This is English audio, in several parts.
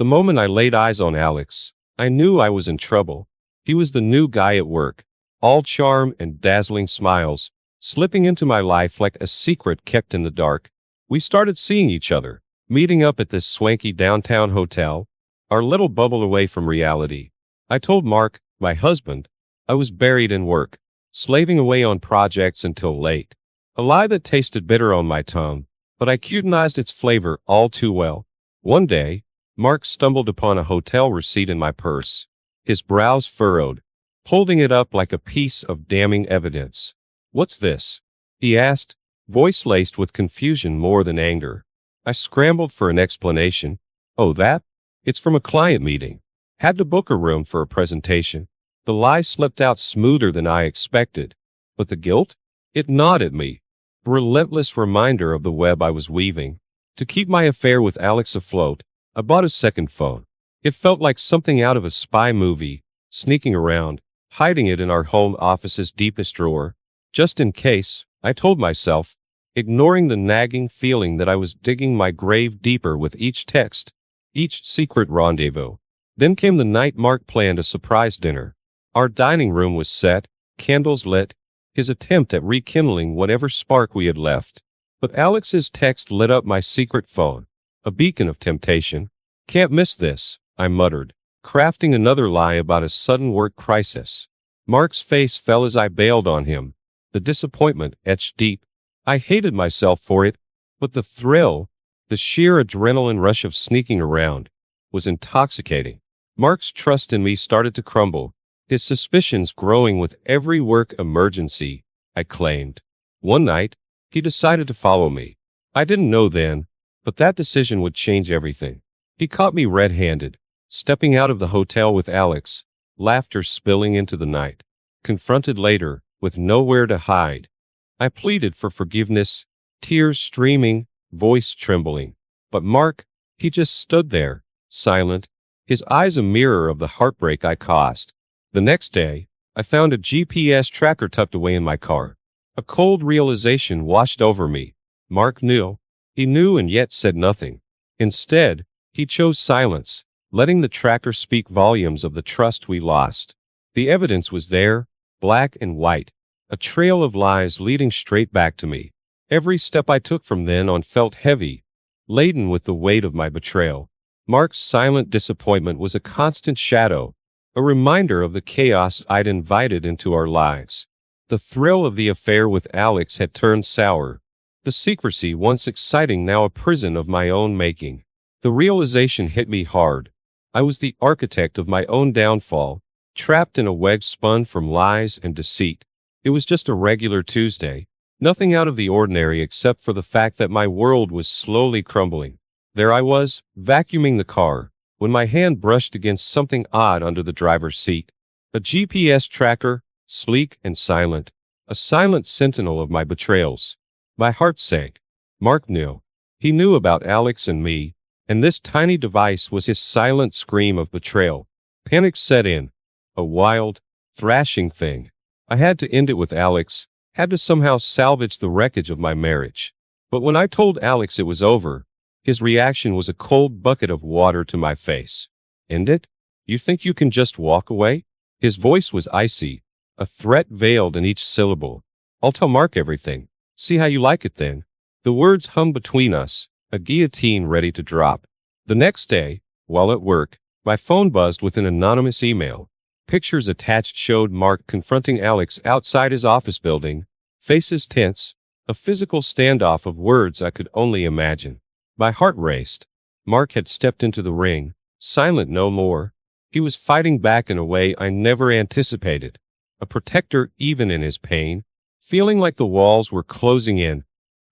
The moment I laid eyes on Alex, I knew I was in trouble. He was the new guy at work, all charm and dazzling smiles, slipping into my life like a secret kept in the dark. We started seeing each other, meeting up at this swanky downtown hotel, our little bubble away from reality. I told Mark, my husband, I was buried in work, slaving away on projects until late. A lie that tasted bitter on my tongue, but I cutinized its flavor all too well. One day, Mark stumbled upon a hotel receipt in my purse, his brows furrowed, holding it up like a piece of damning evidence. "What's this?" he asked, voice laced with confusion more than anger. I scrambled for an explanation. "Oh, that? It's from a client meeting. Had to book a room for a presentation." The lie slipped out smoother than I expected. But the guilt? It gnawed at me. A relentless reminder of the web I was weaving. To keep my affair with Alex afloat, I bought a second phone. It felt like something out of a spy movie, sneaking around, hiding it in our home office's deepest drawer. Just in case, I told myself, ignoring the nagging feeling that I was digging my grave deeper with each text, each secret rendezvous. Then came the night Mark planned a surprise dinner. Our dining room was set, candles lit, his attempt at rekindling whatever spark we had left. But Alex's text lit up my secret phone, a beacon of temptation. "Can't miss this," I muttered, crafting another lie about a sudden work crisis. Mark's face fell as I bailed on him, the disappointment etched deep. I hated myself for it, but the thrill, the sheer adrenaline rush of sneaking around, was intoxicating. Mark's trust in me started to crumble, his suspicions growing with every work emergency, I claimed. One night, he decided to follow me. I didn't know then, but that decision would change everything. He caught me red-handed, stepping out of the hotel with Alex, laughter spilling into the night. Confronted later, with nowhere to hide, I pleaded for forgiveness, tears streaming, voice trembling. But Mark, he just stood there, silent, his eyes a mirror of the heartbreak I caused. The next day, I found a GPS tracker tucked away in my car. A cold realization washed over me. Mark knew. He knew and yet said nothing. Instead, he chose silence, letting the tracker speak volumes of the trust we lost. The evidence was there, black and white, a trail of lies leading straight back to me. Every step I took from then on felt heavy, laden with the weight of my betrayal. Mark's silent disappointment was a constant shadow, a reminder of the chaos I'd invited into our lives. The thrill of the affair with Alex had turned sour, the secrecy once exciting now a prison of my own making. The realization hit me hard. I was the architect of my own downfall, trapped in a web spun from lies and deceit. It was just a regular Tuesday, nothing out of the ordinary except for the fact that my world was slowly crumbling. There I was, vacuuming the car, when my hand brushed against something odd under the driver's seat. A GPS tracker, sleek and silent, a silent sentinel of my betrayals. My heart sank. Mark knew. He knew about Alex and me, and this tiny device was his silent scream of betrayal. Panic set in. A wild, thrashing thing. I had to end it with Alex, had to somehow salvage the wreckage of my marriage. But when I told Alex it was over, his reaction was a cold bucket of water to my face. "End it? You think you can just walk away?" His voice was icy, a threat veiled in each syllable. "I'll tell Mark everything. See how you like it then." The words hummed between us, a guillotine ready to drop. The next day, while at work, my phone buzzed with an anonymous email. Pictures attached showed Mark confronting Alex outside his office building, faces tense, a physical standoff of words I could only imagine. My heart raced. Mark had stepped into the ring, silent no more. He was fighting back in a way I never anticipated. A protector even in his pain, feeling like the walls were closing in.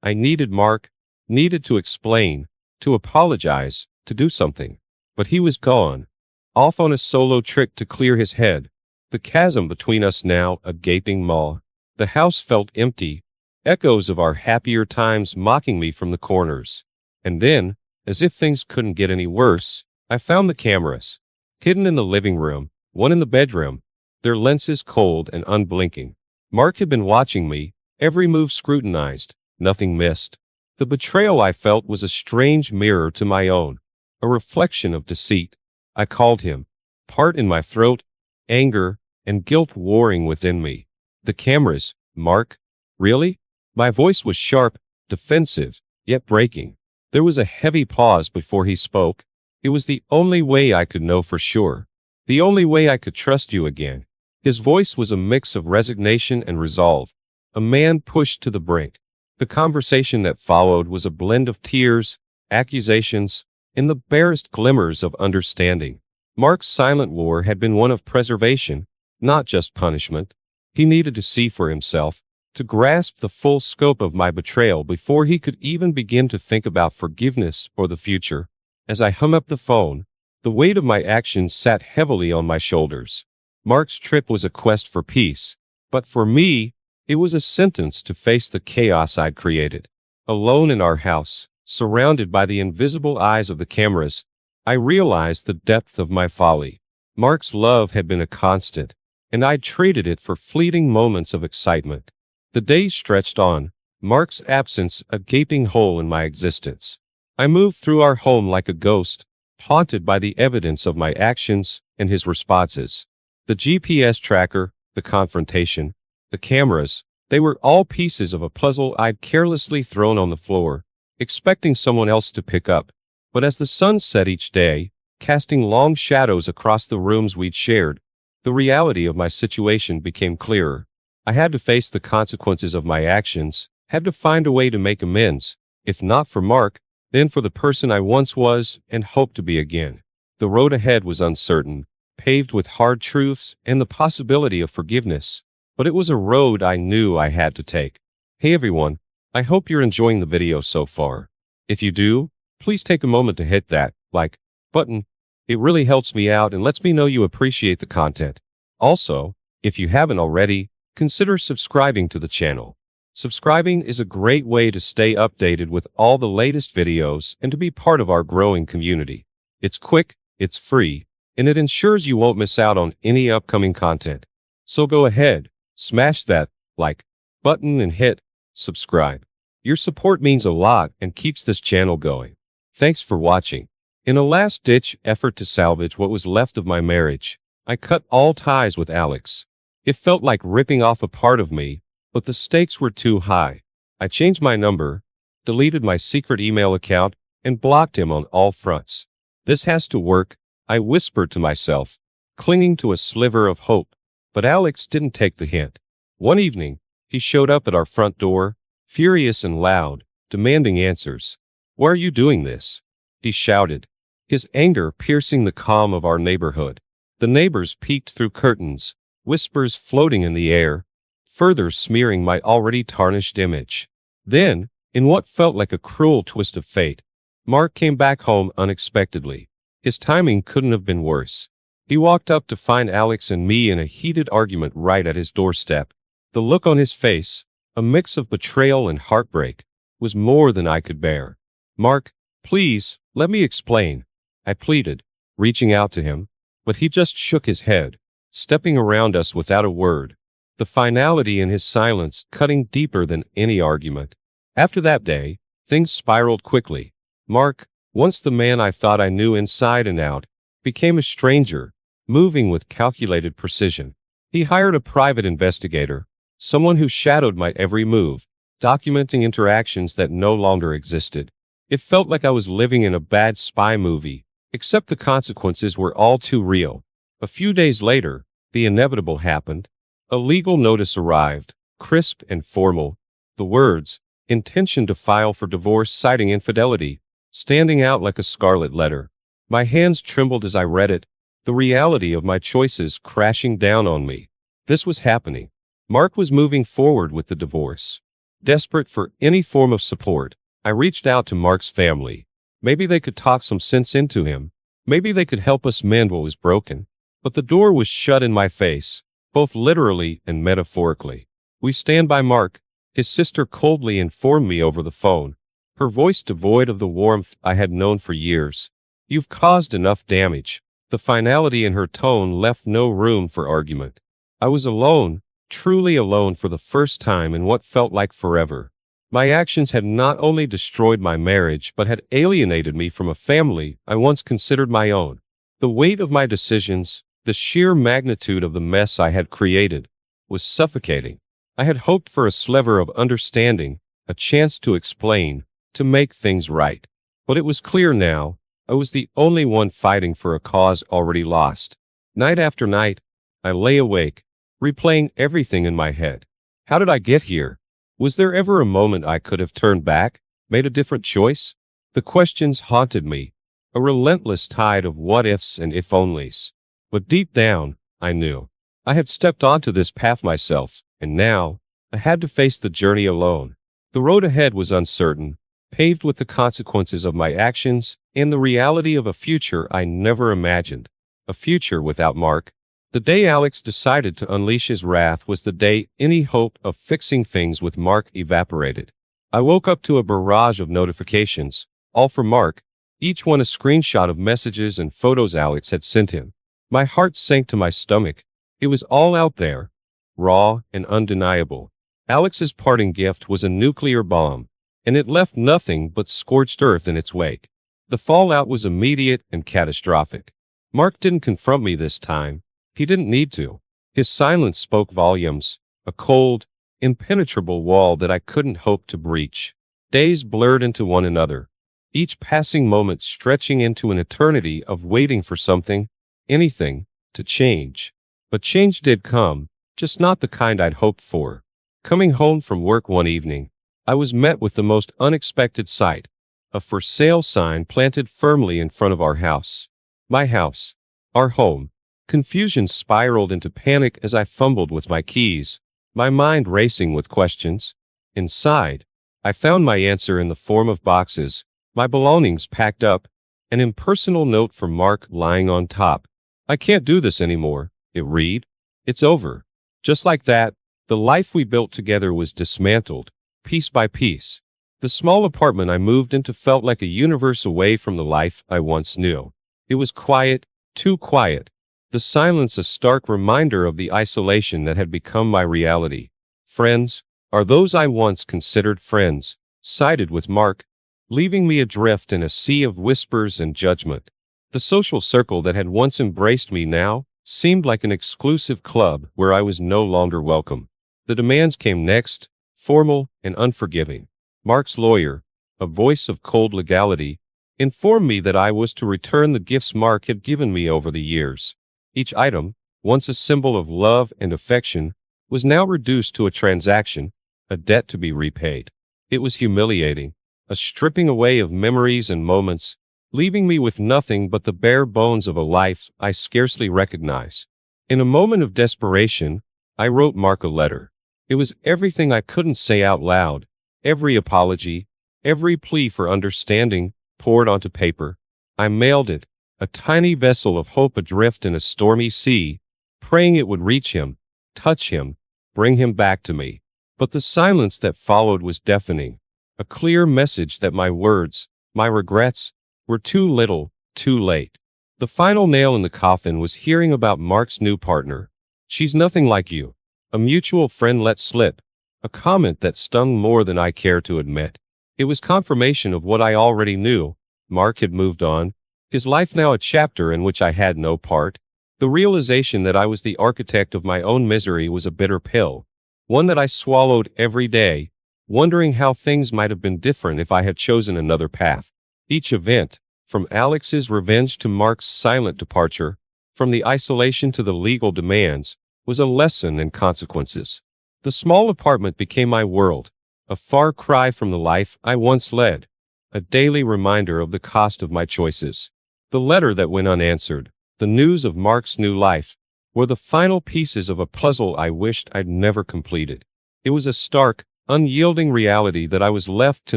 I needed Mark, needed to explain, to apologize, to do something. But he was gone, off on a solo trick to clear his head. The chasm between us now a gaping maw. The house felt empty, echoes of our happier times mocking me from the corners. And then, as if things couldn't get any worse, I found the cameras, hidden in the living room, one in the bedroom, their lenses cold and unblinking. Mark had been watching me, every move scrutinized, nothing missed. The betrayal I felt was a strange mirror to my own. a reflection of deceit. I called him, part in my throat, anger, and guilt warring within me. The cameras, Mark? Really? My voice was sharp, defensive, yet breaking. There was a heavy pause before he spoke. It was the only way I could know for sure. The only way I could trust you again. His voice was a mix of resignation and resolve. A man pushed to the brink. The conversation that followed was a blend of tears, accusations, and the barest glimmers of understanding. Mark's silent war had been one of preservation, not just punishment. He needed to see for himself, to grasp the full scope of my betrayal before he could even begin to think about forgiveness or the future. As I hung up the phone, the weight of my actions sat heavily on my shoulders. Mark's trip was a quest for peace, but for me, it was a sentence to face the chaos I'd created. Alone in our house, surrounded by the invisible eyes of the cameras, I realized the depth of my folly. Mark's love had been a constant, and I'd traded it for fleeting moments of excitement. The days stretched on, Mark's absence a gaping hole in my existence. I moved through our home like a ghost, haunted by the evidence of my actions and his responses. The GPS tracker, the confrontation, the cameras, they were all pieces of a puzzle I'd carelessly thrown on the floor, expecting someone else to pick up. But as the sun set each day, casting long shadows across the rooms we'd shared, the reality of my situation became clearer. I had to face the consequences of my actions, had to find a way to make amends, if not for Mark, then for the person I once was and hoped to be again. The road ahead was uncertain, paved with hard truths and the possibility of forgiveness, but it was a road I knew I had to take. Hey everyone, I hope you're enjoying the video so far. If you do, please take a moment to hit that like button. It really helps me out and lets me know you appreciate the content. Also, if you haven't already, consider subscribing to the channel. Subscribing is a great way to stay updated with all the latest videos and to be part of our growing community. It's quick, it's free, and it ensures you won't miss out on any upcoming content. So go ahead, smash that like button and hit subscribe. Your support means a lot and keeps this channel going. Thanks for watching. In a last-ditch effort to salvage what was left of my marriage, I cut all ties with Alex. It felt like ripping off a part of me, but the stakes were too high. I changed my number, deleted my secret email account, and blocked him on all fronts. This has to work, I whispered to myself, clinging to a sliver of hope. But Alex didn't take the hint. One evening, he showed up at our front door, furious and loud, demanding answers. "Why are you doing this?" he shouted, his anger piercing the calm of our neighborhood. The neighbors peeked through curtains, whispers floating in the air, further smearing my already tarnished image. Then, in what felt like a cruel twist of fate, Mark came back home unexpectedly. His timing couldn't have been worse. He walked up to find Alex and me in a heated argument right at his doorstep. The look on his face, a mix of betrayal and heartbreak, was more than I could bear. "Mark, please, let me explain," I pleaded, reaching out to him, but he just shook his head, stepping around us without a word, the finality in his silence cutting deeper than any argument. After that day, things spiraled quickly. Mark, once the man I thought I knew inside and out, became a stranger, moving with calculated precision. He hired a private investigator, someone who shadowed my every move, documenting interactions that no longer existed. It felt like I was living in a bad spy movie, except the consequences were all too real. A few days later, the inevitable happened. A legal notice arrived, crisp and formal. The words, "Intention to file for divorce citing infidelity," standing out like a scarlet letter. My hands trembled as I read it, the reality of my choices crashing down on me. This was happening. Mark was moving forward with the divorce. Desperate for any form of support, I reached out to Mark's family. Maybe they could talk some sense into him. Maybe they could help us mend what was broken. But the door was shut in my face, both literally and metaphorically. "We stand by Mark," his sister coldly informed me over the phone, her voice devoid of the warmth I had known for years. "You've caused enough damage." The finality in her tone left no room for argument. I was alone, truly alone for the first time in what felt like forever. My actions had not only destroyed my marriage but had alienated me from a family I once considered my own. The weight of my decisions, the sheer magnitude of the mess I had created, was suffocating. I had hoped for a sliver of understanding, a chance to explain, to make things right. But it was clear now, I was the only one fighting for a cause already lost. Night after night, I lay awake, replaying everything in my head. How did I get here? Was there ever a moment I could have turned back, made a different choice? The questions haunted me, a relentless tide of what-ifs and if-onlys. But deep down, I knew. I had stepped onto this path myself, and now, I had to face the journey alone. The road ahead was uncertain, paved with the consequences of my actions and the reality of a future I never imagined. A future without Mark. The day Alex decided to unleash his wrath was the day any hope of fixing things with Mark evaporated. I woke up to a barrage of notifications, all from Mark, each one a screenshot of messages and photos Alex had sent him. My heart sank to my stomach. It was all out there, raw and undeniable. Alex's parting gift was a nuclear bomb, and it left nothing but scorched earth in its wake. The fallout was immediate and catastrophic. Mark didn't confront me this time. He didn't need to. His silence spoke volumes, a cold, impenetrable wall that I couldn't hope to breach. Days blurred into one another, each passing moment stretching into an eternity of waiting for something, anything, to change. But change did come, just not the kind I'd hoped for. Coming home from work one evening, I was met with the most unexpected sight, a for sale sign planted firmly in front of our house. My house. Our home. Confusion spiraled into panic as I fumbled with my keys, my mind racing with questions. Inside, I found my answer in the form of boxes, my belongings packed up, an impersonal note from Mark lying on top. "I can't do this anymore," it read. "It's over." Just like that, the life we built together was dismantled, piece by piece. The small apartment I moved into felt like a universe away from the life I once knew. It was quiet, too quiet. The silence a stark reminder of the isolation that had become my reality. Friends, are those I once considered friends, sided with Mark, leaving me adrift in a sea of whispers and judgment. The social circle that had once embraced me now seemed like an exclusive club where I was no longer welcome. The demands came next, formal and unforgiving. Mark's lawyer, a voice of cold legality, informed me that I was to return the gifts Mark had given me over the years. Each item, once a symbol of love and affection, was now reduced to a transaction, a debt to be repaid. It was humiliating, a stripping away of memories and moments, leaving me with nothing but the bare bones of a life I scarcely recognize. In a moment of desperation, I wrote Mark a letter. It was everything I couldn't say out loud, every apology, every plea for understanding, poured onto paper. I mailed it, a tiny vessel of hope adrift in a stormy sea, praying it would reach him, touch him, bring him back to me. But the silence that followed was deafening, a clear message that my words, my regrets, were too little, too late. The final nail in the coffin was hearing about Mark's new partner. "She's nothing like you," a mutual friend let slip, a comment that stung more than I care to admit. It was confirmation of what I already knew. Mark had moved on, his life now a chapter in which I had no part. The realization that I was the architect of my own misery was a bitter pill, one that I swallowed every day, wondering how things might have been different if I had chosen another path. Each event, from Alex's revenge to Mark's silent departure, from the isolation to the legal demands, was a lesson in consequences. The small apartment became my world, a far cry from the life I once led, a daily reminder of the cost of my choices. The letter that went unanswered, the news of Mark's new life, were the final pieces of a puzzle I wished I'd never completed. It was a stark, unyielding reality that I was left to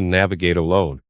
navigate alone,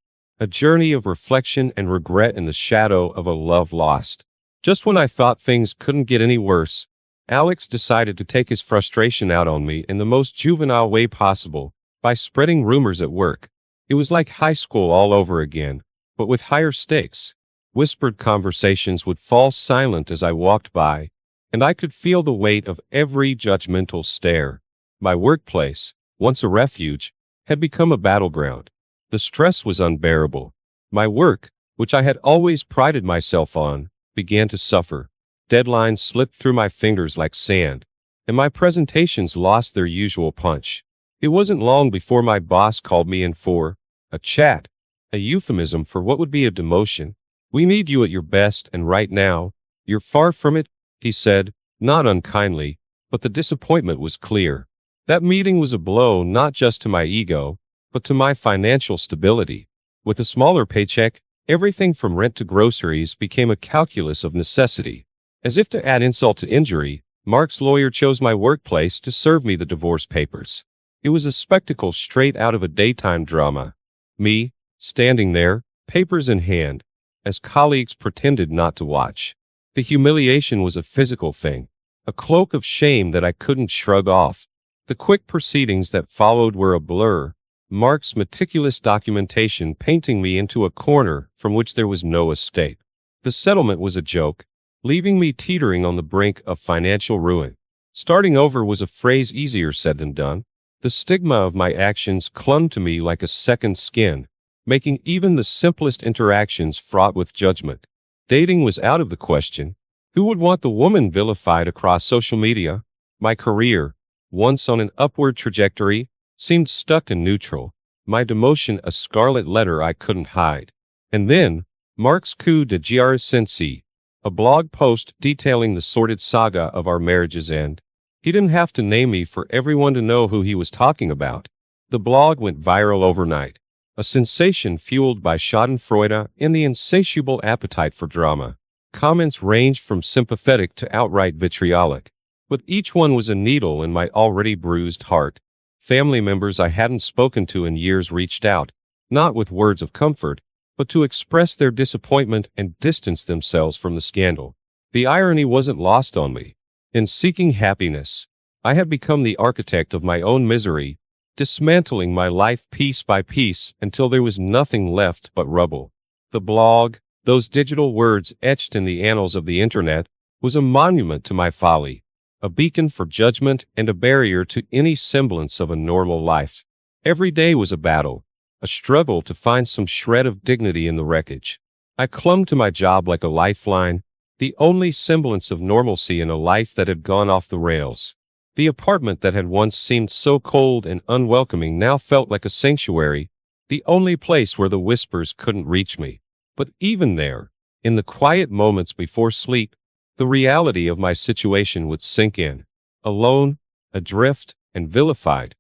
a journey of reflection and regret in the shadow of a love lost. Just when I thought things couldn't get any worse, Alex decided to take his frustration out on me in the most juvenile way possible, by spreading rumors at work. It was like high school all over again, but with higher stakes. Whispered conversations would fall silent as I walked by, and I could feel the weight of every judgmental stare. My workplace, once a refuge, had become a battleground. The stress was unbearable. My work, which I had always prided myself on, began to suffer. Deadlines slipped through my fingers like sand, and my presentations lost their usual punch. It wasn't long before my boss called me in for a chat, a euphemism for what would be a demotion. "We need you at your best, and right now, you're far from it," he said, not unkindly, but the disappointment was clear. That meeting was a blow not just to my ego, but to my financial stability. With a smaller paycheck, everything from rent to groceries became a calculus of necessity. As if to add insult to injury, Mark's lawyer chose my workplace to serve me the divorce papers. It was a spectacle straight out of a daytime drama. Me, standing there, papers in hand, as colleagues pretended not to watch. The humiliation was a physical thing, a cloak of shame that I couldn't shrug off. The quick proceedings that followed were a blur, Mark's meticulous documentation painting me into a corner from which there was no escape. The settlement was a joke, leaving me teetering on the brink of financial ruin. Starting over was a phrase easier said than done. The stigma of my actions clung to me like a second skin, making even the simplest interactions fraught with judgment. Dating was out of the question. Who would want the woman vilified across social media? My career, once on an upward trajectory, seemed stuck in neutral, my demotion a scarlet letter I couldn't hide. And then, Mark's coup de grace, a blog post detailing the sordid saga of our marriage's end. He didn't have to name me for everyone to know who he was talking about. The blog went viral overnight, a sensation fueled by schadenfreude and the insatiable appetite for drama. Comments ranged from sympathetic to outright vitriolic, but each one was a needle in my already bruised heart. Family members I hadn't spoken to in years reached out, not with words of comfort, but to express their disappointment and distance themselves from the scandal. The irony wasn't lost on me. In seeking happiness, I had become the architect of my own misery, dismantling my life piece by piece until there was nothing left but rubble. The blog, those digital words etched in the annals of the internet, was a monument to my folly, a beacon for judgment and a barrier to any semblance of a normal life. Every day was a battle, a struggle to find some shred of dignity in the wreckage. I clung to my job like a lifeline, the only semblance of normalcy in a life that had gone off the rails. The apartment that had once seemed so cold and unwelcoming now felt like a sanctuary, the only place where the whispers couldn't reach me. But even there, in the quiet moments before sleep, the reality of my situation would sink in. Alone, adrift, and vilified.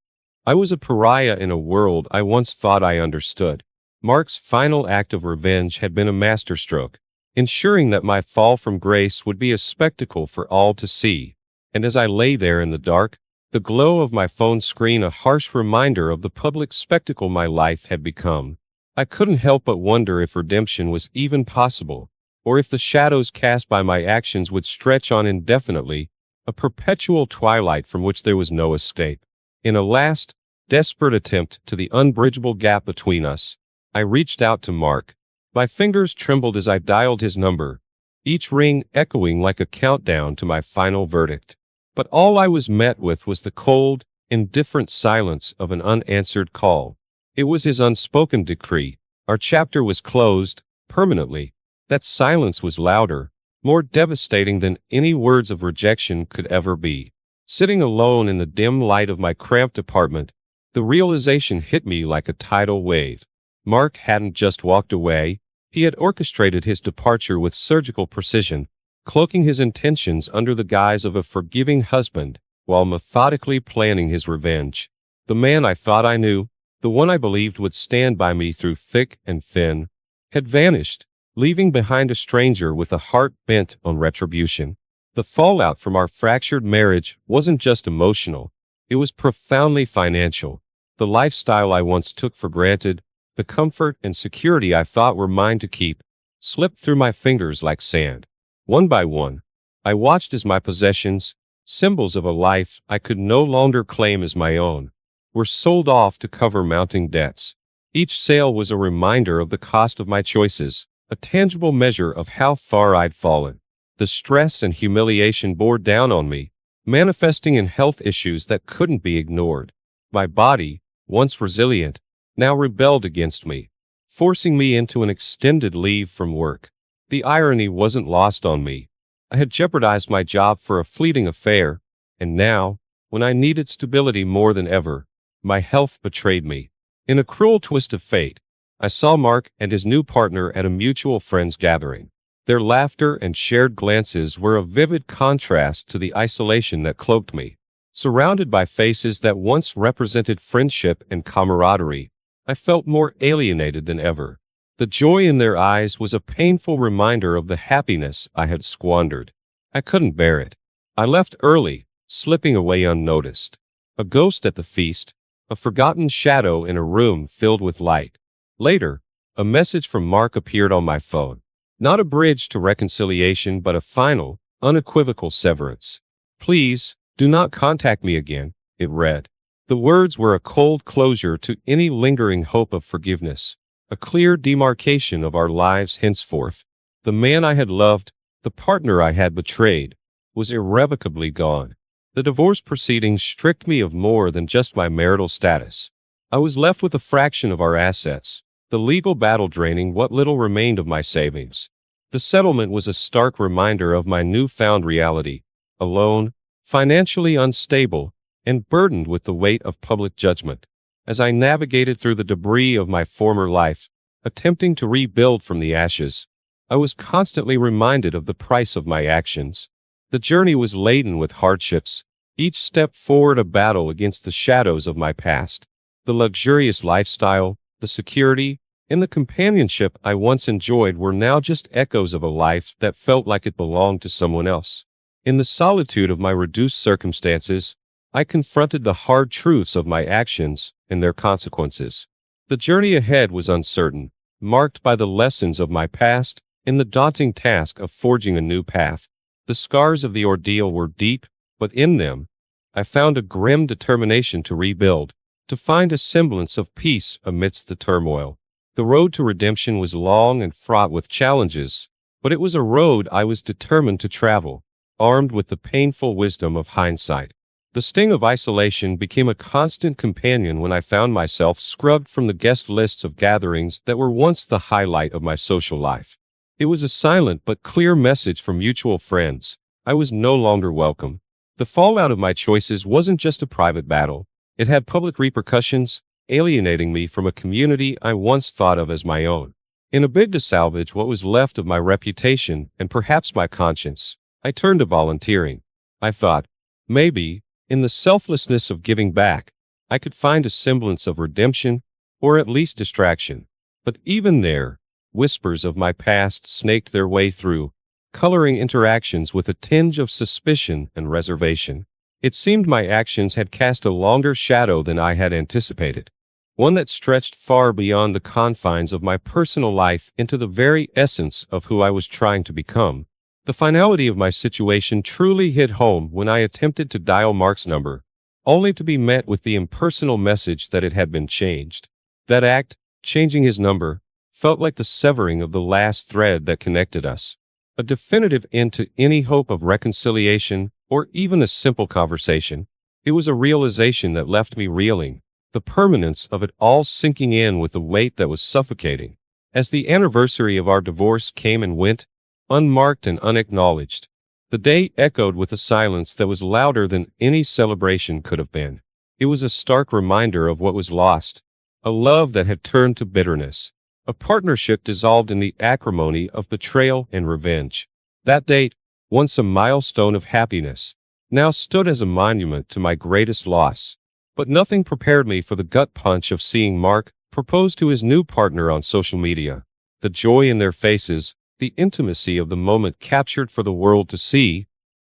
I was a pariah in a world I once thought I understood. Mark's final act of revenge had been a masterstroke, ensuring that my fall from grace would be a spectacle for all to see. And as I lay there in the dark, the glow of my phone screen a harsh reminder of the public spectacle my life had become, I couldn't help but wonder if redemption was even possible, or if the shadows cast by my actions would stretch on indefinitely, a perpetual twilight from which there was no escape. In a last, desperate attempt to the unbridgeable gap between us, I reached out to Mark. My fingers trembled as I dialed his number, each ring echoing like a countdown to my final verdict. But all I was met with was the cold, indifferent silence of an unanswered call. It was his unspoken decree. Our chapter was closed, permanently. That silence was louder, more devastating than any words of rejection could ever be. Sitting alone in the dim light of my cramped apartment, the realization hit me like a tidal wave. Mark hadn't just walked away, he had orchestrated his departure with surgical precision, cloaking his intentions under the guise of a forgiving husband, while methodically planning his revenge. The man I thought I knew, the one I believed would stand by me through thick and thin, had vanished, leaving behind a stranger with a heart bent on retribution. The fallout from our fractured marriage wasn't just emotional, it was profoundly financial. The lifestyle I once took for granted, the comfort and security I thought were mine to keep, slipped through my fingers like sand. One by one, I watched as my possessions, symbols of a life I could no longer claim as my own, were sold off to cover mounting debts. Each sale was a reminder of the cost of my choices, a tangible measure of how far I'd fallen. The stress and humiliation bore down on me, manifesting in health issues that couldn't be ignored. My body, once resilient, now rebelled against me, forcing me into an extended leave from work. The irony wasn't lost on me. I had jeopardized my job for a fleeting affair, and now, when I needed stability more than ever, my health betrayed me. In a cruel twist of fate, I saw Mark and his new partner at a mutual friends gathering. Their laughter and shared glances were a vivid contrast to the isolation that cloaked me. Surrounded by faces that once represented friendship and camaraderie, I felt more alienated than ever. The joy in their eyes was a painful reminder of the happiness I had squandered. I couldn't bear it. I left early, slipping away unnoticed. A ghost at the feast, a forgotten shadow in a room filled with light. Later, a message from Mark appeared on my phone. Not a bridge to reconciliation, but a final, unequivocal severance. "Please, do not contact me again," it read. The words were a cold closure to any lingering hope of forgiveness, a clear demarcation of our lives henceforth. The man I had loved, the partner I had betrayed, was irrevocably gone. The divorce proceedings stripped me of more than just my marital status. I was left with a fraction of our assets, the legal battle draining what little remained of my savings. The settlement was a stark reminder of my newfound reality: alone, financially unstable, and burdened with the weight of public judgment. As I navigated through the debris of my former life, attempting to rebuild from the ashes, I was constantly reminded of the price of my actions. The journey was laden with hardships, each step forward a battle against the shadows of my past. The luxurious lifestyle, the security, and the companionship I once enjoyed were now just echoes of a life that felt like it belonged to someone else. In the solitude of my reduced circumstances, I confronted the hard truths of my actions and their consequences. The journey ahead was uncertain, marked by the lessons of my past and the daunting task of forging a new path. The scars of the ordeal were deep, but in them, I found a grim determination to rebuild, to find a semblance of peace amidst the turmoil. The road to redemption was long and fraught with challenges, but it was a road I was determined to travel, armed with the painful wisdom of hindsight. The sting of isolation became a constant companion when I found myself scrubbed from the guest lists of gatherings that were once the highlight of my social life. It was a silent but clear message from mutual friends: I was no longer welcome. The fallout of my choices wasn't just a private battle. It had public repercussions, alienating me from a community I once thought of as my own. In a bid to salvage what was left of my reputation and perhaps my conscience, I turned to volunteering. I thought, maybe, in the selflessness of giving back, I could find a semblance of redemption, or at least distraction. But even there, whispers of my past snaked their way through, coloring interactions with a tinge of suspicion and reservation. It seemed my actions had cast a longer shadow than I had anticipated, one that stretched far beyond the confines of my personal life into the very essence of who I was trying to become. The finality of my situation truly hit home when I attempted to dial Mark's number, only to be met with the impersonal message that it had been changed. That act, changing his number, felt like the severing of the last thread that connected us, a definitive end to any hope of reconciliation or even a simple conversation. It was a realization that left me reeling, the permanence of it all sinking in with a weight that was suffocating. As the anniversary of our divorce came and went, unmarked and unacknowledged, the day echoed with a silence that was louder than any celebration could have been. It was a stark reminder of what was lost, a love that had turned to bitterness, a partnership dissolved in the acrimony of betrayal and revenge. That date, once a milestone of happiness, now stood as a monument to my greatest loss. But nothing prepared me for the gut punch of seeing Mark propose to his new partner on social media. The joy in their faces, the intimacy of the moment captured for the world to see,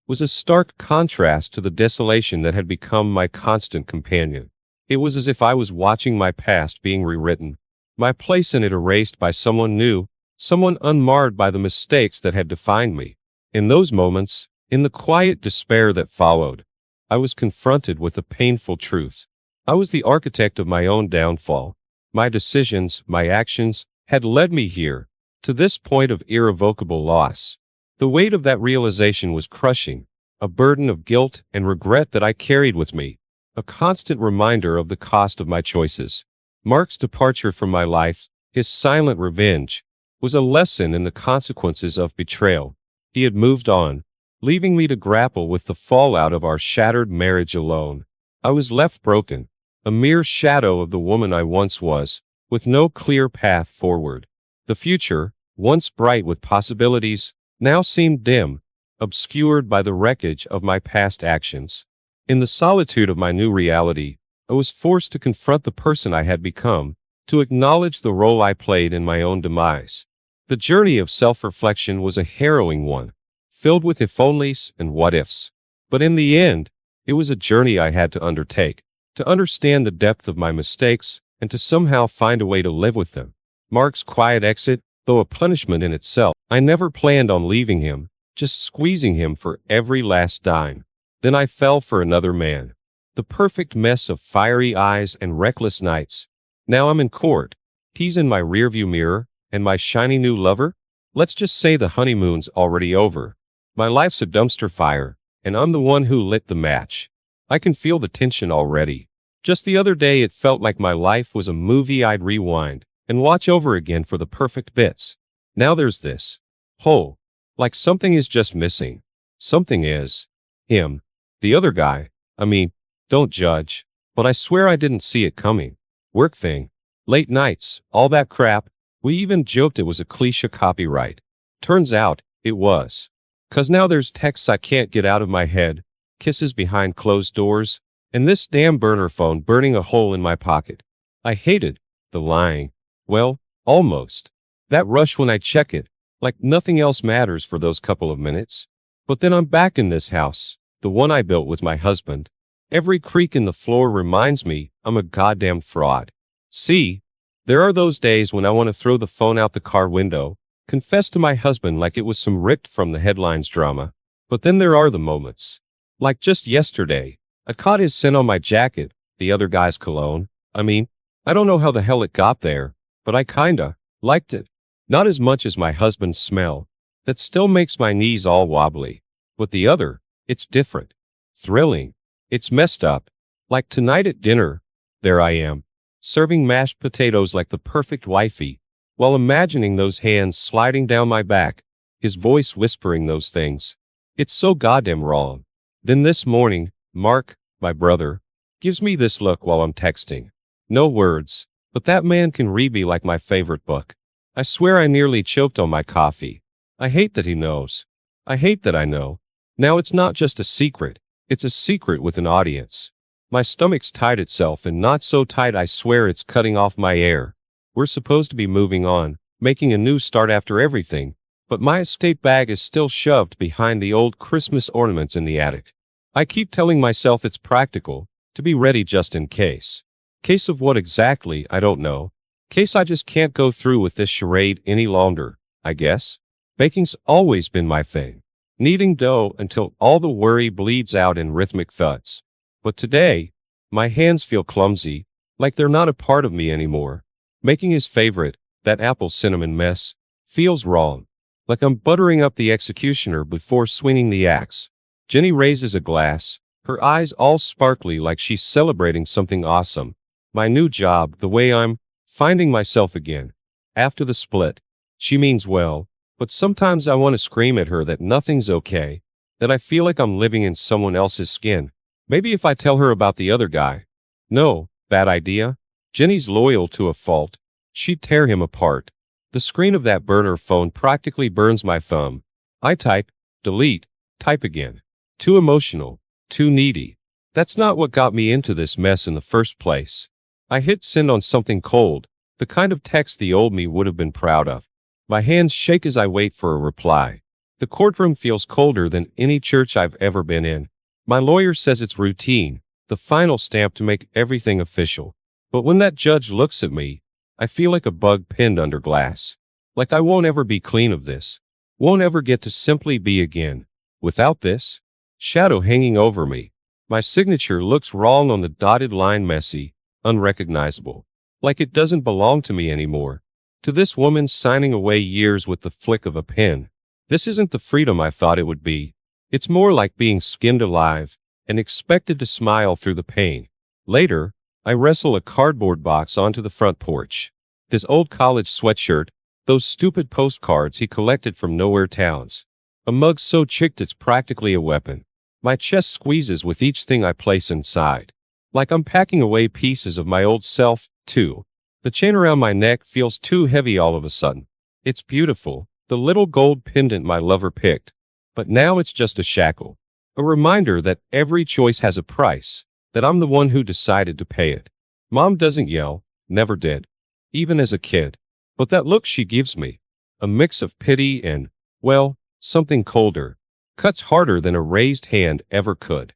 was a stark contrast to the desolation that had become my constant companion. It was as if I was watching my past being rewritten, my place in it erased by someone new, someone unmarred by the mistakes that had defined me. In those moments, in the quiet despair that followed, I was confronted with a painful truth. I was the architect of my own downfall. My decisions, my actions, had led me here, to this point of irrevocable loss. The weight of that realization was crushing, a burden of guilt and regret that I carried with me, a constant reminder of the cost of my choices. Mark's departure from my life, his silent revenge, was a lesson in the consequences of betrayal. He had moved on, leaving me to grapple with the fallout of our shattered marriage alone. I was left broken, a mere shadow of the woman I once was, with no clear path forward. The future, once bright with possibilities, now seemed dim, obscured by the wreckage of my past actions. In the solitude of my new reality, I was forced to confront the person I had become, to acknowledge the role I played in my own demise. The journey of self-reflection was a harrowing one, filled with if-onlys and what-ifs. But in the end, it was a journey I had to undertake, to understand the depth of my mistakes, and to somehow find a way to live with them. Mark's quiet exit, though a punishment in itself, I never planned on leaving him, just squeezing him for every last dime. Then I fell for another man. The perfect mess of fiery eyes and reckless nights. Now I'm in court. He's in my rearview mirror, and my shiny new lover? Let's just say the honeymoon's already over. My life's a dumpster fire, and I'm the one who lit the match. I can feel the tension already. Just the other day it felt like my life was a movie I'd rewind and watch over again for the perfect bits. Now there's this hole. Like something is just missing. Something is. Him. The other guy. I mean, don't judge. But I swear I didn't see it coming. Work thing. Late nights, all that crap. We even joked it was a cliché copyright. Turns out, it was. 'Cause now there's texts I can't get out of my head, kisses behind closed doors, and this damn burner phone burning a hole in my pocket. I hated the lying. Well, almost. That rush when I check it, like nothing else matters for those couple of minutes. But then I'm back in this house, the one I built with my husband. Every creak in the floor reminds me I'm a goddamn fraud. See, there are those days when I want to throw the phone out the car window, confess to my husband like it was some ripped from the headlines drama. But then there are the moments. Like just yesterday, I caught his scent on my jacket, the other guy's cologne. I mean, I don't know how the hell it got there, but I kinda liked it. Not as much as my husband's smell. That still makes my knees all wobbly. But the other, it's different. Thrilling. It's messed up. Like tonight at dinner, there I am, serving mashed potatoes like the perfect wifey, while imagining those hands sliding down my back, his voice whispering those things. It's so goddamn wrong. Then this morning, Mark, my brother, gives me this look while I'm texting. No words, but that man can read me like my favorite book. I swear I nearly choked on my coffee. I hate that he knows. I hate that I know. Now it's not just a secret, it's a secret with an audience. My stomach's tight itself and not so tight I swear it's cutting off my air. We're supposed to be moving on, making a new start after everything, but my estate bag is still shoved behind the old Christmas ornaments in the attic. I keep telling myself it's practical, to be ready just in case. Case of what exactly, I don't know. Case I just can't go through with this charade any longer, I guess. Baking's always been my thing. Kneading dough until all the worry bleeds out in rhythmic thuds. But today, my hands feel clumsy, like they're not a part of me anymore. Making his favorite, that apple cinnamon mess, feels wrong. Like I'm buttering up the executioner before swinging the axe. Jenny raises a glass, her eyes all sparkly like she's celebrating something awesome. My new job, the way I'm finding myself again. After the split. She means well, but sometimes I want to scream at her that nothing's okay, that I feel like I'm living in someone else's skin. Maybe if I tell her about the other guy. No, bad idea. Jenny's loyal to a fault. She'd tear him apart. The screen of that burner phone practically burns my thumb. I type, delete, type again. Too emotional, too needy. That's not what got me into this mess in the first place. I hit send on something cold, the kind of text the old me would have been proud of. My hands shake as I wait for a reply. The courtroom feels colder than any church I've ever been in. My lawyer says it's routine, the final stamp to make everything official. But when that judge looks at me, I feel like a bug pinned under glass. Like I won't ever be clean of this. Won't ever get to simply be again. Without this shadow hanging over me. My signature looks wrong on the dotted line, messy, unrecognizable. Like it doesn't belong to me anymore. To this woman signing away years with the flick of a pen. This isn't the freedom I thought it would be. It's more like being skinned alive, and expected to smile through the pain. Later, I wrestle a cardboard box onto the front porch. This old college sweatshirt, those stupid postcards he collected from nowhere towns. A mug so chicked it's practically a weapon. My chest squeezes with each thing I place inside. Like I'm packing away pieces of my old self, too. The chain around my neck feels too heavy all of a sudden. It's beautiful, the little gold pendant my lover picked. But now it's just a shackle. A reminder that every choice has a price, that I'm the one who decided to pay it. Mom doesn't yell, never did. Even as a kid. But that look she gives me, a mix of pity and, well, something colder, cuts harder than a raised hand ever could.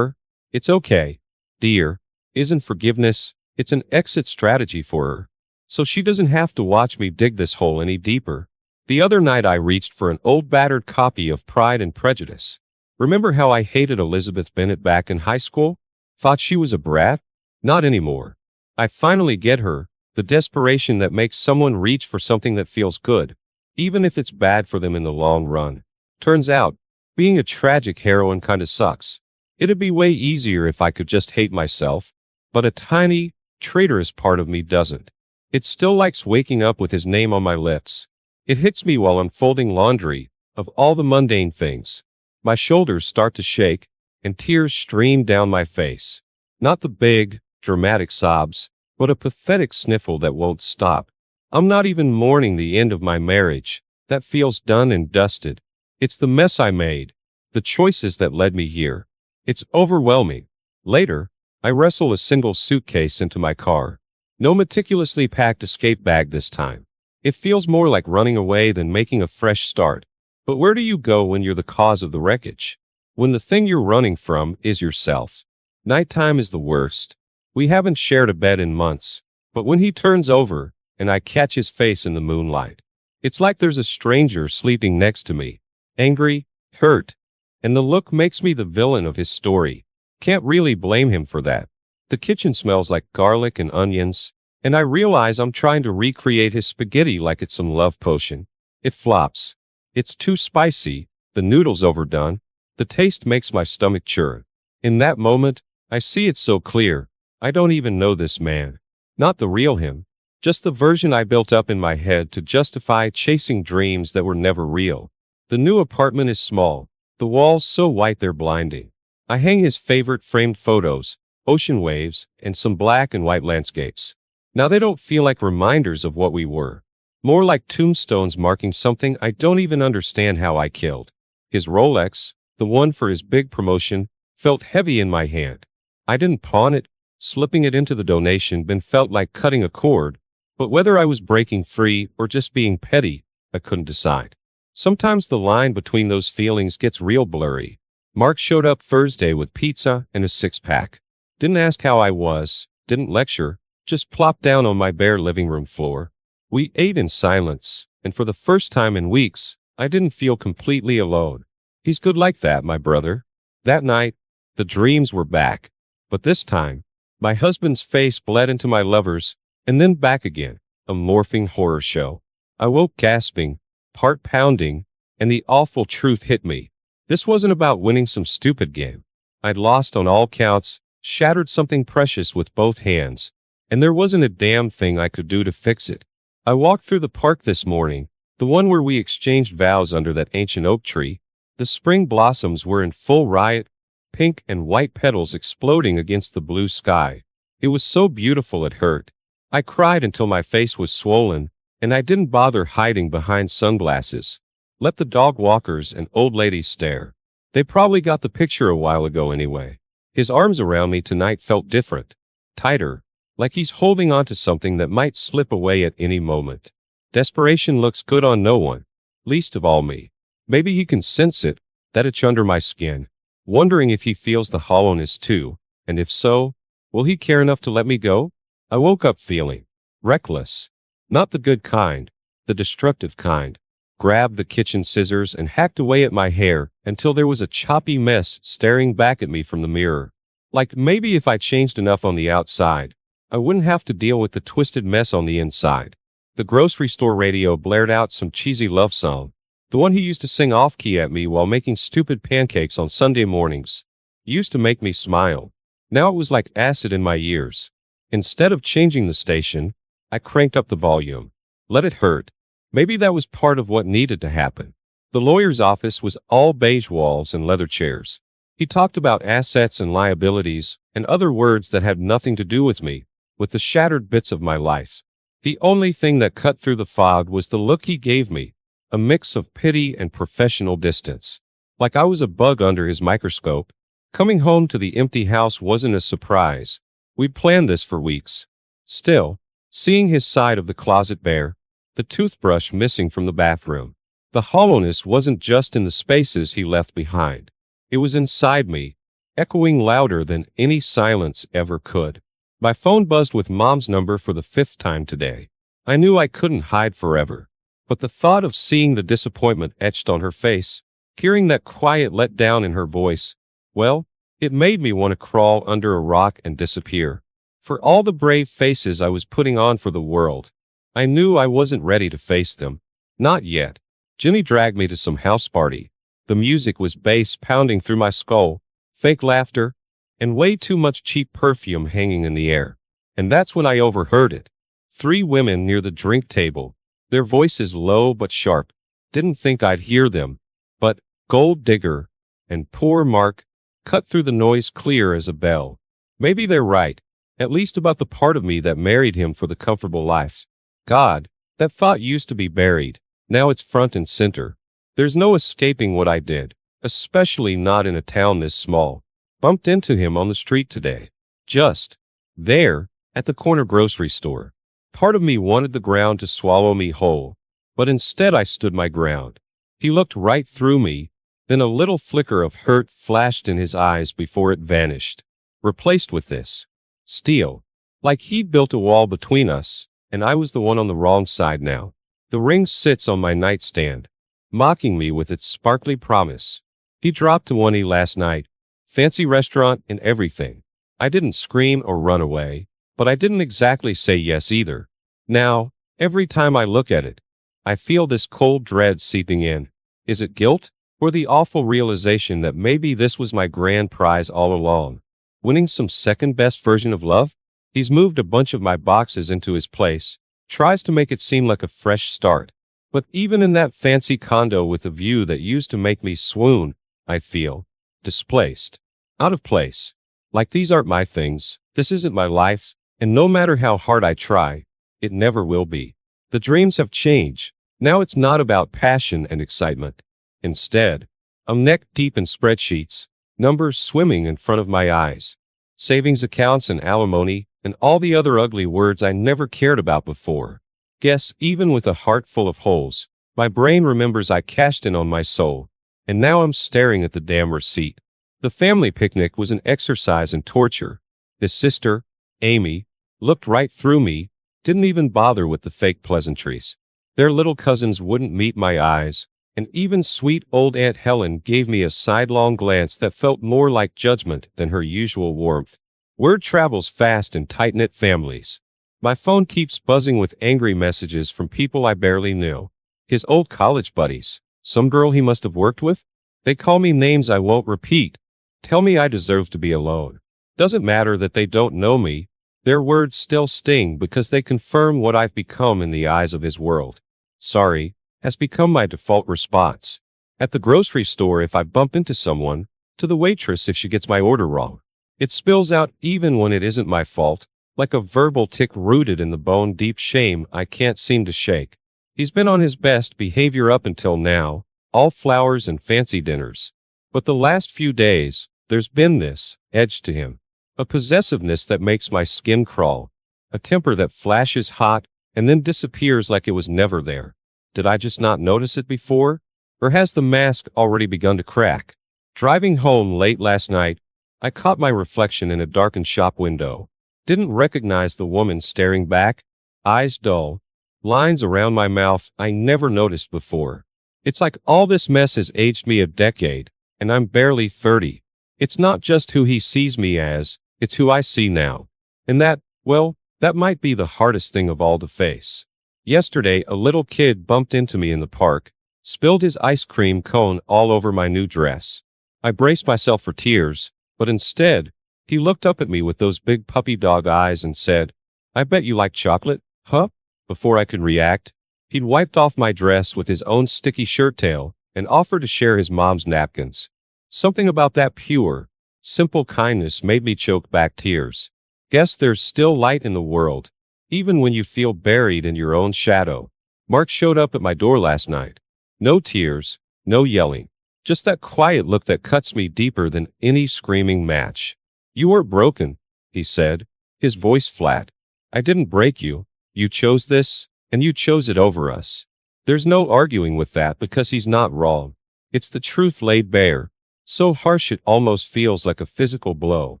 It's okay, dear, isn't forgiveness, it's an exit strategy for her. So she doesn't have to watch me dig this hole any deeper. The other night I reached for an old battered copy of Pride and Prejudice. Remember how I hated Elizabeth Bennet back in high school? Thought she was a brat? Not anymore. I finally get her, the desperation that makes someone reach for something that feels good, even if it's bad for them in the long run. Turns out, being a tragic heroine kinda sucks. It'd be way easier if I could just hate myself, but a tiny, traitorous part of me doesn't. It still likes waking up with his name on my lips. It hits me while I'm folding laundry, of all the mundane things. My shoulders start to shake, and tears stream down my face. Not the big, dramatic sobs, but a pathetic sniffle that won't stop. I'm not even mourning the end of my marriage. That feels done and dusted. It's the mess I made, the choices that led me here. It's overwhelming. Later, I wrestle a single suitcase into my car. No meticulously packed escape bag this time. It feels more like running away than making a fresh start. But where do you go when you're the cause of the wreckage? When the thing you're running from is yourself. Nighttime is the worst. We haven't shared a bed in months, but when he turns over, and I catch his face in the moonlight, it's like there's a stranger sleeping next to me. Angry, hurt, and the look makes me the villain of his story. Can't really blame him for that. The kitchen smells like garlic and onions, and I realize I'm trying to recreate his spaghetti like it's some love potion. It flops. It's too spicy, the noodles overdone, the taste makes my stomach churn. In that moment, I see it so clear. I don't even know this man. Not the real him. Just the version I built up in my head to justify chasing dreams that were never real. The new apartment is small. The walls so white they're blinding. I hang his favorite framed photos, ocean waves, and some black and white landscapes. Now they don't feel like reminders of what we were. More like tombstones marking something I don't even understand how I killed. His Rolex, the one for his big promotion, felt heavy in my hand. I didn't pawn it. Slipping it into the donation bin felt like cutting a cord, but whether I was breaking free or just being petty, I couldn't decide. Sometimes the line between those feelings gets real blurry. Mark showed up Thursday with pizza and a six-pack. Didn't ask how I was, didn't lecture, just plopped down on my bare living room floor. We ate in silence, and for the first time in weeks, I didn't feel completely alone. He's good like that, my brother. That night, the dreams were back. But this time, my husband's face bled into my lover's, and then back again, a morphing horror show. I woke gasping, heart pounding, and the awful truth hit me. This wasn't about winning some stupid game. I'd lost on all counts, shattered something precious with both hands, and there wasn't a damn thing I could do to fix it. I walked through the park this morning, the one where we exchanged vows under that ancient oak tree. The spring blossoms were in full riot, pink and white petals exploding against the blue sky. It was so beautiful it hurt. I cried until my face was swollen, and I didn't bother hiding behind sunglasses. Let the dog walkers and old ladies stare. They probably got the picture a while ago anyway. His arms around me tonight felt different, tighter, like he's holding on to something that might slip away at any moment. Desperation looks good on no one, least of all me. Maybe he can sense it, that itch under my skin. Wondering if he feels the hollowness too, and if so, will he care enough to let me go? I woke up feeling reckless. Not the good kind, the destructive kind. Grabbed the kitchen scissors and hacked away at my hair until there was a choppy mess staring back at me from the mirror. Like maybe if I changed enough on the outside, I wouldn't have to deal with the twisted mess on the inside. The grocery store radio blared out some cheesy love song. The one he used to sing off-key at me while making stupid pancakes on Sunday mornings. used to make me smile. Now it was like acid in my ears. Instead of changing the station, I cranked up the volume. Let it hurt. Maybe that was part of what needed to happen. The lawyer's office was all beige walls and leather chairs. He talked about assets and liabilities and other words that had nothing to do with me, with the shattered bits of my life. The only thing that cut through the fog was the look he gave me, a mix of pity and professional distance. Like I was a bug under his microscope. Coming home to the empty house wasn't a surprise. We'd planned this for weeks. Still, seeing his side of the closet bare, the toothbrush missing from the bathroom, the hollowness wasn't just in the spaces he left behind. It was inside me, echoing louder than any silence ever could. My phone buzzed with Mom's number for the 5th time today. I knew I couldn't hide forever. But the thought of seeing the disappointment etched on her face, hearing that quiet letdown in her voice, well, it made me want to crawl under a rock and disappear. For all the brave faces I was putting on for the world, I knew I wasn't ready to face them. Not yet. Jenny dragged me to some house party. The music was bass pounding through my skull, fake laughter, and way too much cheap perfume hanging in the air. And that's when I overheard it. 3 women near the drink table, their voices low but sharp. Didn't think I'd hear them. But Gold Digger and Poor Mark cut through the noise clear as a bell. Maybe they're right, at least about the part of me that married him for the comfortable life. God, that thought used to be buried. Now it's front and center. There's no escaping what I did, especially not in a town this small. Bumped into him on the street today. Just there, at the corner grocery store. Part of me wanted the ground to swallow me whole, but instead I stood my ground. He looked right through me, then a little flicker of hurt flashed in his eyes before it vanished, replaced with this steel. Like he'd built a wall between us, and I was the one on the wrong side now. The ring sits on my nightstand, mocking me with its sparkly promise. He dropped to 1E last night, fancy restaurant and everything. I didn't scream or run away, but I didn't exactly say yes either. Now, every time I look at it, I feel this cold dread seeping in. Is it guilt, or the awful realization that maybe this was my grand prize all along? Winning some second-best version of love? He's moved a bunch of my boxes into his place, tries to make it seem like a fresh start. But even in that fancy condo with a view that used to make me swoon, I feel displaced, out of place. Like these aren't my things, this isn't my life, and no matter how hard I try, it never will be. The dreams have changed. Now it's not about passion and excitement. Instead, I'm neck deep in spreadsheets, numbers swimming in front of my eyes, savings accounts and alimony, and all the other ugly words I never cared about before. Guess, even with a heart full of holes, my brain remembers I cashed in on my soul, and now I'm staring at the damn receipt. The family picnic was an exercise in torture. His sister, Amy, looked right through me, didn't even bother with the fake pleasantries. Their little cousins wouldn't meet my eyes, and even sweet old Aunt Helen gave me a sidelong glance that felt more like judgment than her usual warmth. Word travels fast in tight-knit families. My phone keeps buzzing with angry messages from people I barely knew. His old college buddies, some girl he must have worked with. They call me names I won't repeat. Tell me I deserve to be alone. Doesn't matter that they don't know me. Their words still sting because they confirm what I've become in the eyes of his world. Sorry has become my default response. At the grocery store if I bump into someone, to the waitress if she gets my order wrong. It spills out even when it isn't my fault, like a verbal tick rooted in the bone-deep shame I can't seem to shake. He's been on his best behavior up until now, all flowers and fancy dinners. But the last few days, there's been this edge to him. A possessiveness that makes my skin crawl. A temper that flashes hot and then disappears like it was never there. Did I just not notice it before? Or has the mask already begun to crack? Driving home late last night, I caught my reflection in a darkened shop window. Didn't recognize the woman staring back. Eyes dull. Lines around my mouth I never noticed before. It's like all this mess has aged me a decade, and I'm barely 30. It's not just who he sees me as, it's who I see now. And that, well, that might be the hardest thing of all to face. Yesterday, a little kid bumped into me in the park, spilled his ice cream cone all over my new dress. I braced myself for tears, But instead, he looked up at me with those big puppy dog eyes and said, "I bet you like chocolate, huh?" Before I could react, he'd wiped off my dress with his own sticky shirt tail and offered to share his mom's napkins. Something about that pure, simple kindness made me choke back tears. Guess there's still light in the world, even when you feel buried in your own shadow. Mark showed up at my door last night. No tears, no yelling, just that quiet look that cuts me deeper than any screaming match. "You weren't broken," he said, his voice flat. "I didn't break you. You chose this, and you chose it over us." There's no arguing with that because he's not wrong. It's the truth laid bare, so harsh it almost feels like a physical blow.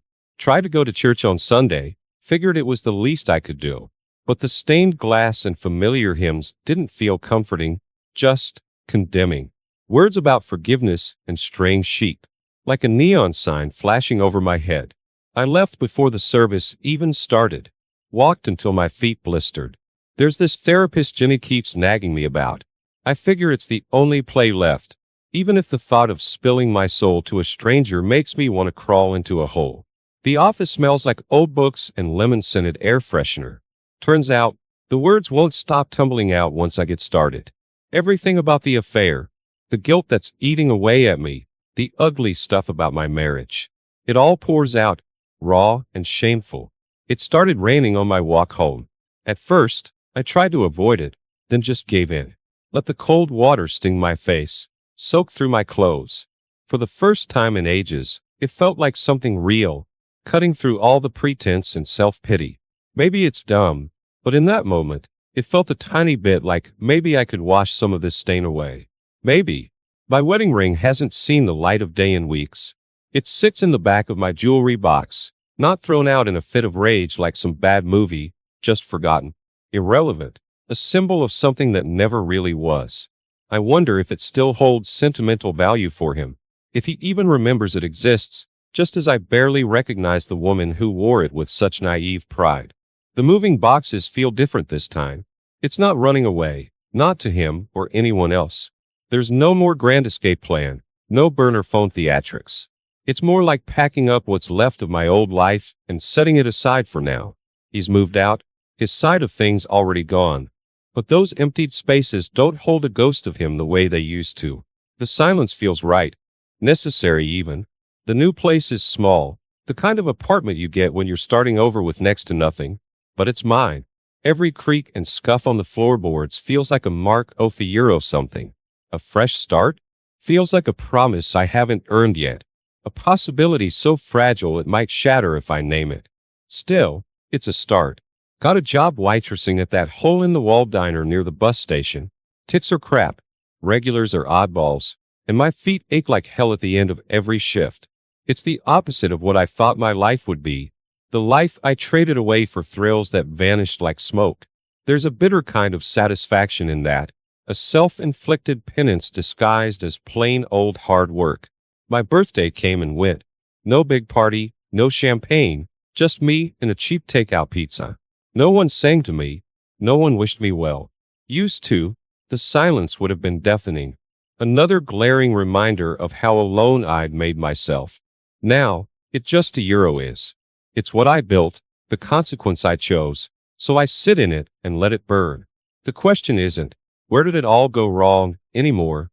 Tried to go to church on Sunday, figured it was the least I could do. But the stained glass and familiar hymns didn't feel comforting, just condemning. Words about forgiveness and straying sheep, like a neon sign flashing over my head. I left before the service even started. Walked until my feet blistered. There's this therapist Jenny keeps nagging me about. I figure it's the only play left, even if the thought of spilling my soul to a stranger makes me want to crawl into a hole. The office smells like old books and lemon-scented air freshener. Turns out, the words won't stop tumbling out once I get started. Everything about the affair, the guilt that's eating away at me, the ugly stuff about my marriage. It all pours out, raw and shameful. It started raining on my walk home. At first, I tried to avoid it, then just gave in. Let the cold water sting my face, soak through my clothes. For the first time in ages, it felt like something real, cutting through all the pretense and self-pity. Maybe it's dumb, but in that moment, it felt a tiny bit like maybe I could wash some of this stain away. Maybe. My wedding ring hasn't seen the light of day in weeks. It sits in the back of my jewelry box, not thrown out in a fit of rage like some bad movie, just forgotten. Irrelevant. A symbol of something that never really was. I wonder if it still holds sentimental value for him, if he even remembers it exists, just as I barely recognize the woman who wore it with such naive pride. The moving boxes feel different this time. It's not running away, not to him or anyone else. There's no more grand escape plan, no burner phone theatrics. It's more like packing up what's left of my old life and setting it aside for now. He's moved out, his side of things already gone. But those emptied spaces don't hold a ghost of him the way they used to. The silence feels right, necessary even. The new place is small, the kind of apartment you get when you're starting over with next to nothing. But it's mine. Every creak and scuff on the floorboards feels like a mark of the euro something. A fresh start? Feels like a promise I haven't earned yet. A possibility so fragile it might shatter if I name it. Still, it's a start. Got a job waitressing at that hole-in-the-wall diner near the bus station. Tips are crap. Regulars are oddballs. And my feet ache like hell at the end of every shift. It's the opposite of what I thought my life would be. The life I traded away for thrills that vanished like smoke. There's a bitter kind of satisfaction in that. A self-inflicted penance disguised as plain old hard work. My birthday came and went. No big party, no champagne, just me and a cheap takeout pizza. No one sang to me. No one wished me well. Used to, the silence would have been deafening. Another glaring reminder of how alone I'd made myself. Now, it just a euro is. It's what I built, the consequence I chose, so I sit in it and let it burn. The question isn't, where did it all go wrong, anymore?